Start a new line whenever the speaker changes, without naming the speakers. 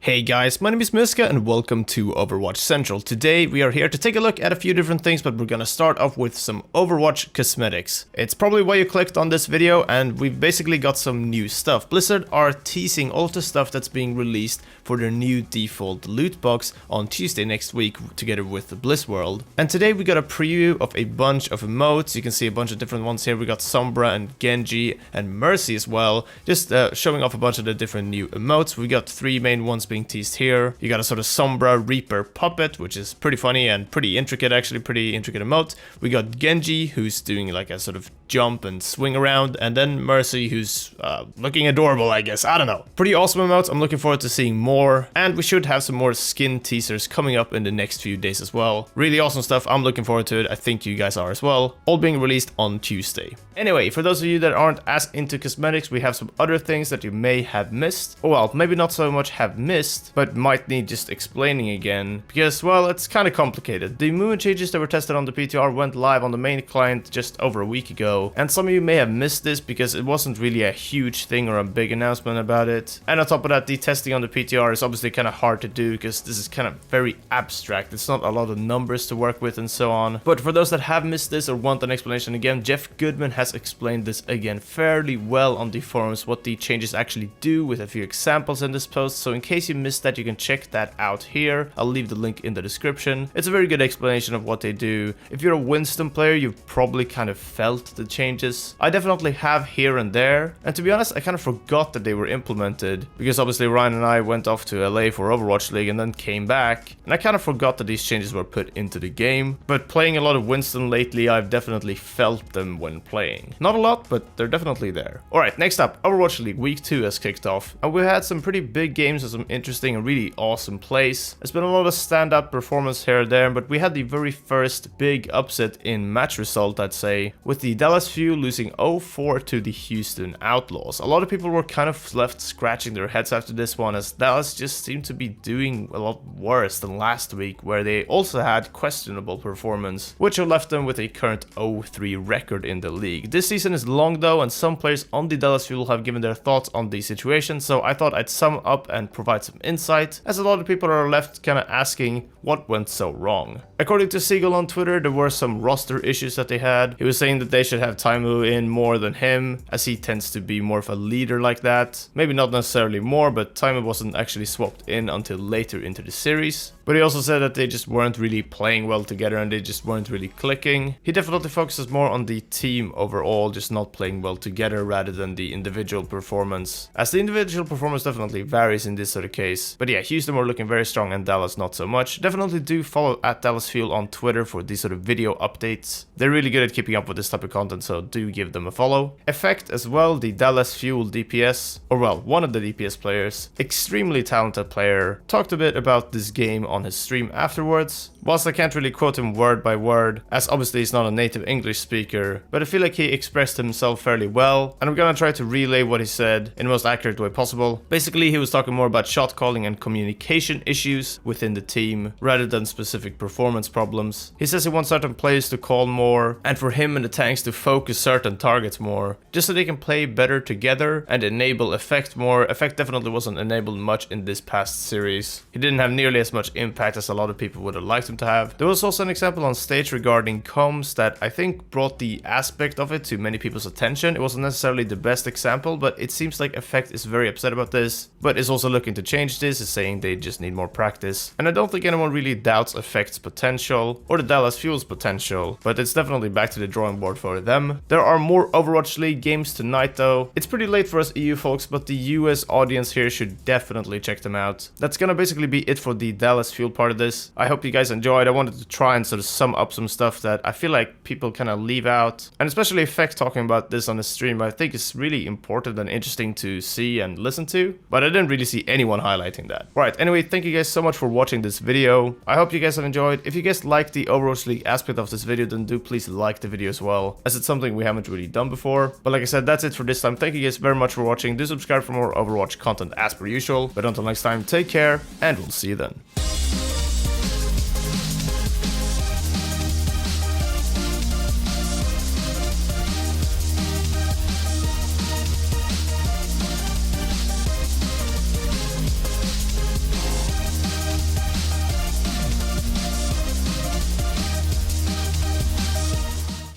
Hey guys, my name is Miska and welcome to Overwatch Central. Today we are here to take a look at a few different things, but we're gonna start off with some Overwatch cosmetics. It's probably why you clicked on this video, and we've basically got some new stuff. Blizzard are teasing all of the stuff that's being released for their new default loot box on Tuesday next week together with the Blizz World. And today we got a preview of a bunch of emotes. You can see a bunch of different ones here. We got Sombra and Genji and Mercy as well, just showing off a bunch of the different new emotes. We got three main ones being teased here. You got a sort of Sombra Reaper puppet, which is pretty funny and pretty intricate, actually pretty intricate emote. We got Genji, who's doing like a sort of jump and swing around, and then Mercy, who's looking adorable, I guess. I don't know. Pretty awesome emotes. I'm looking forward to seeing more, and we should have some more skin teasers coming up in the next few days as well. Really awesome stuff. I'm looking forward to it. I think you guys are as well. All being released on Tuesday. Anyway, for those of you that aren't as into cosmetics, we have some other things that you may have missed. Or well, maybe not so much have missed, but might need just explaining again, because, well, it's kind of complicated. The movement changes that were tested on the PTR went live on the main client just over a week ago, and some of you may have missed this because it wasn't really a huge thing or a big announcement about it. And on top of that, the testing on the PTR is obviously kind of hard to do because this is kind of very abstract. It's not a lot of numbers to work with and so on. But for those that have missed this or want an explanation again, Jeff Goodman has explained this again fairly well on the forums, what the changes actually do, with a few examples in this post. So in case you missed that, you can check that out here. I'll leave the link in the description. It's a very good explanation of what they do. If you're a Winston player, you've probably kind of felt the changes. I definitely have here and there, and to be honest, I kind of forgot that they were implemented because obviously Ryan and I went off to LA for Overwatch League and then came back, and I kind of forgot that these changes were put into the game. But playing a lot of Winston lately, I've definitely felt them when playing. Not a lot, but they're definitely there. Alright, next up, Overwatch League Week 2 has kicked off, and we had some pretty big games with some interesting and really awesome plays. There's been a lot of standout performance here and there, but we had the very first big upset in match result, I'd say, with the Dallas Fuel losing 0-4 to the Houston Outlaws. A lot of people were kind of left scratching their heads after this one, as Dallas just seemed to be doing a lot worse than last week, where they also had questionable performance, which have left them with a current 0-3 record in the league. This season is long though, and some players on the Dallas Fuel have given their thoughts on the situation, so I thought I'd sum up and provide some insight, as a lot of people are left kind of asking what went so wrong. According to Seagull on Twitter, there were some roster issues that they had. He was saying that they should have Taimu in more than him, as he tends to be more of a leader like that. Maybe not necessarily more, but Taimu wasn't actually swapped in until later into the series. But he also said that they just weren't really playing well together and they just weren't really clicking. He definitely focuses more on the team overall, just not playing well together rather than the individual performance, as the individual performance definitely varies in this sort of case. But yeah, Houston were looking very strong and Dallas not so much. Definitely do follow at Dallas Fuel on Twitter for these sort of video updates. They're really good at keeping up with this type of content, so do give them a follow. Effect as well, the Dallas Fuel DPS, or well, one of the DPS players, extremely talented player, talked a bit about this game on his stream afterwards. Whilst I can't really quote him word by word, as obviously he's not a native English speaker, but I feel like he expressed himself fairly well, and I'm gonna try to relay what he said in the most accurate way possible. Basically, he was talking more about shot calling and communication issues within the team, rather than specific performance problems. He says he wants certain players to call more, and for him and the tanks to focus certain targets more, just so they can play better together and enable Effect more. Effect definitely wasn't enabled much in this past series. He didn't have nearly as much impact as a lot of people would have liked him to have. There was also an example on stage regarding comms that I think brought the aspect of it to many people's attention. It wasn't necessarily the best example, but it seems like Effect is very upset about this, but is also looking to change this, is saying they just need more practice. And I don't think anyone really doubts Effect's potential or the Dallas Fuel's potential, but it's definitely back to the drawing board for them. There are more Overwatch League games tonight though. It's pretty late for us EU folks, but the US audience here should definitely check them out. That's gonna basically be it for the Dallas Fuel part of this. I hope you guys enjoyed. I wanted to try and sort of sum up some stuff that I feel like people kind of leave out, and especially Effect talking about this on the stream, I think is really important and interesting to see and listen to, but I didn't really see anyone highlighting that. Right, anyway, thank you guys so much for watching this video. I hope you guys have enjoyed. If you guys liked the Overwatch League aspect of this video, then do please like the video as well, as it's something we haven't really done before. But like I said, that's it for this time. Thank you guys very much for watching. Do subscribe for more Overwatch content as per usual. But until next time, take care, and we'll see you then.